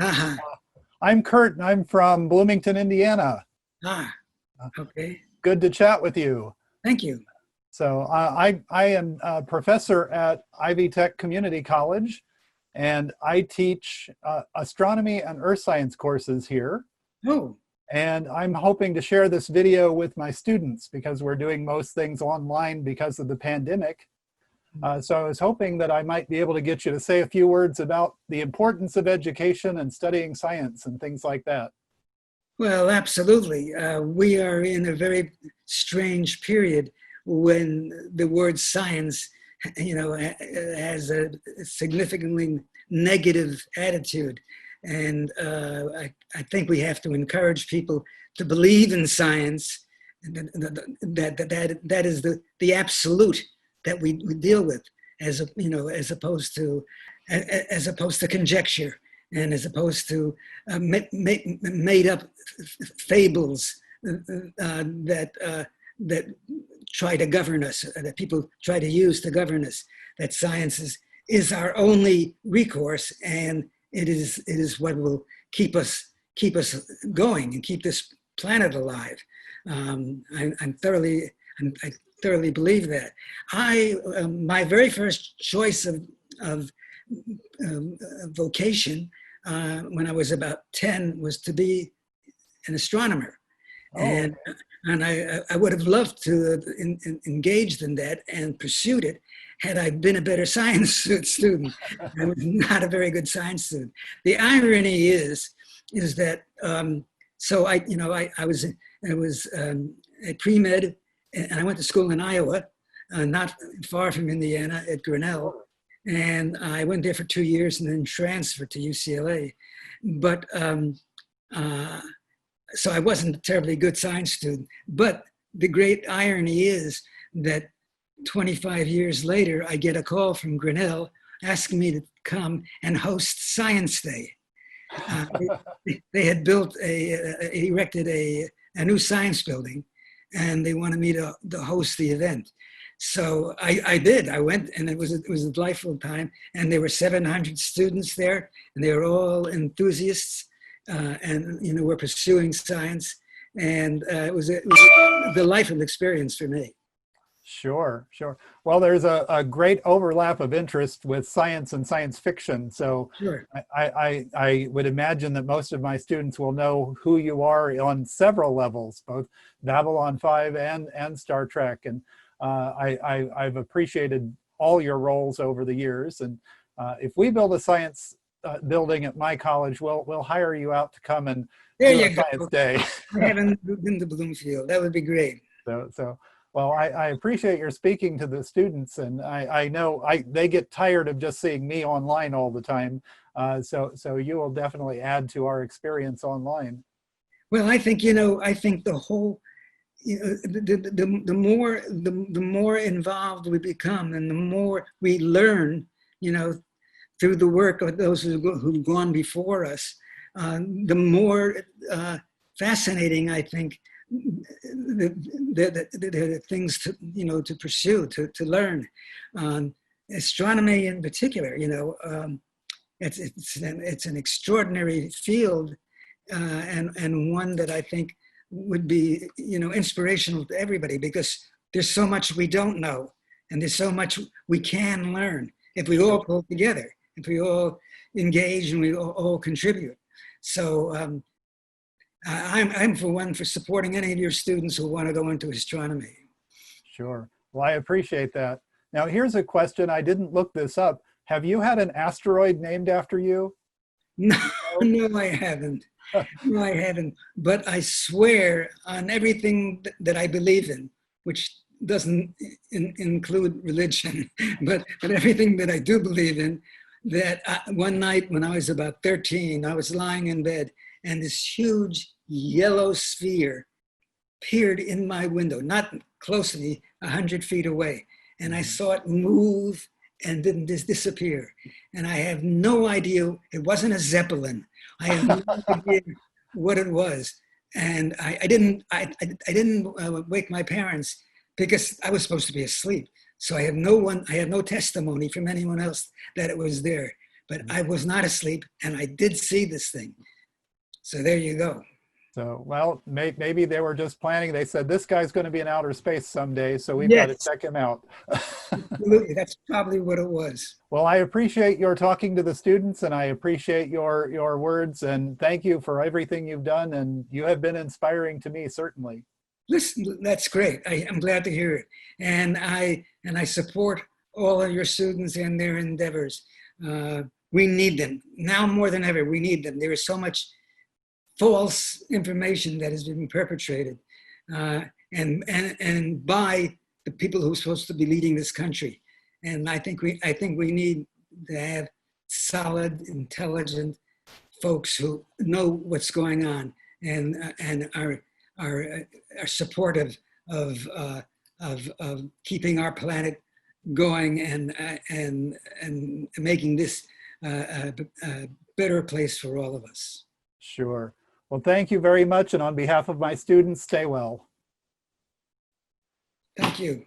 Uh-huh. I'm Kurt, and I'm from Bloomington, Indiana. Ah, okay. Good to chat with you. Thank you. So I am a professor at Ivy Tech Community College, and I teach astronomy and earth science courses here. Oh, And I'm hoping to share this video with my students because we're doing most things online because of the pandemic. So I was hoping that I might be able to get you to say a few words about the importance of education and studying science and things like that. well, absolutely. We are in a very strange period when the word science, has a significantly negative attitude. And I think we have to encourage people to believe in science. That is the absolute that we deal with, as opposed to conjecture, and as opposed to made up fables that try to govern us, that people try to use to govern us. That science is our only recourse, and it is what will keep us going and keep this planet alive. I thoroughly believe that. My very first choice of vocation when I was about 10 was to be an astronomer. Oh. And I would have loved to have engaged in that and pursued it had I been a better science student. I was not a very good science student. The irony is that so I was a pre-med, and I went to school in Iowa, not far from Indiana, at Grinnell. And I went there for 2 years and then transferred to UCLA. But so I wasn't a terribly good science student. But the great irony is that 25 years later, I get a call from Grinnell asking me to come and host Science Day. They had erected a new science building, and they wanted me to host the event. So I did. I went, and it was a delightful time. And there were 700 students there, and they were all enthusiasts, and were pursuing science. And it was a delightful experience for me. Sure. Well, there's a great overlap of interest with science and science fiction. So Sure. I would imagine that most of my students will know who you are on several levels, both Babylon 5 and Star Trek. And I've appreciated all your roles over the years. And if we build a science building at my college, we'll hire you out to come and There do you a go. science day. I haven't been to Bloomfield. That would be great. Well, I appreciate your speaking to the students, and I know they get tired of just seeing me online all the time. So you will definitely add to our experience online. Well, I think the whole, the more involved we become, and the more we learn, through the work of those who've gone before us, the more fascinating, I think, the things to pursue, to learn. Astronomy in particular, it's an extraordinary field, and one that I think would be inspirational to everybody, because there's so much we don't know, and there's so much we can learn if we all pull together, if we all engage and we all contribute. So I'm for one for supporting any of your students who want to go into astronomy. Sure. Well, I appreciate that. Now, here's a question. I didn't look this up. Have you had an asteroid named after you? No, I haven't. No, I haven't. But I swear on everything that I believe in, which doesn't include religion, but everything that I do believe in, that one night when I was about 13, I was lying in bed, and this huge yellow sphere appeared in my window, not close to me, 100 feet away. And I saw it move and then disappear. And I have no idea, it wasn't a Zeppelin. I have no idea what it was. And I didn't wake my parents because I was supposed to be asleep. So I have no testimony from anyone else that it was there. but I was not asleep, and I did see this thing. So there you go. So, well, maybe they were just planning. They said, this guy's going to be in outer space someday, so we've got to Yes, check him out. absolutely. That's probably what it was. Well, I appreciate your talking to the students, and I appreciate your words, and thank you for everything you've done. And you have been inspiring to me, certainly. Listen, that's great. I'm glad to hear it. And I support all of your students and their endeavors. We need them now more than ever. We need them. There is so much false information that has been perpetrated, and by the people who are supposed to be leading this country. And I think we need to have solid, intelligent folks who know what's going on and are supportive of keeping our planet going and making this a better place for all of us. Sure. Well, thank you very much. And on behalf of my students, stay well. Thank you.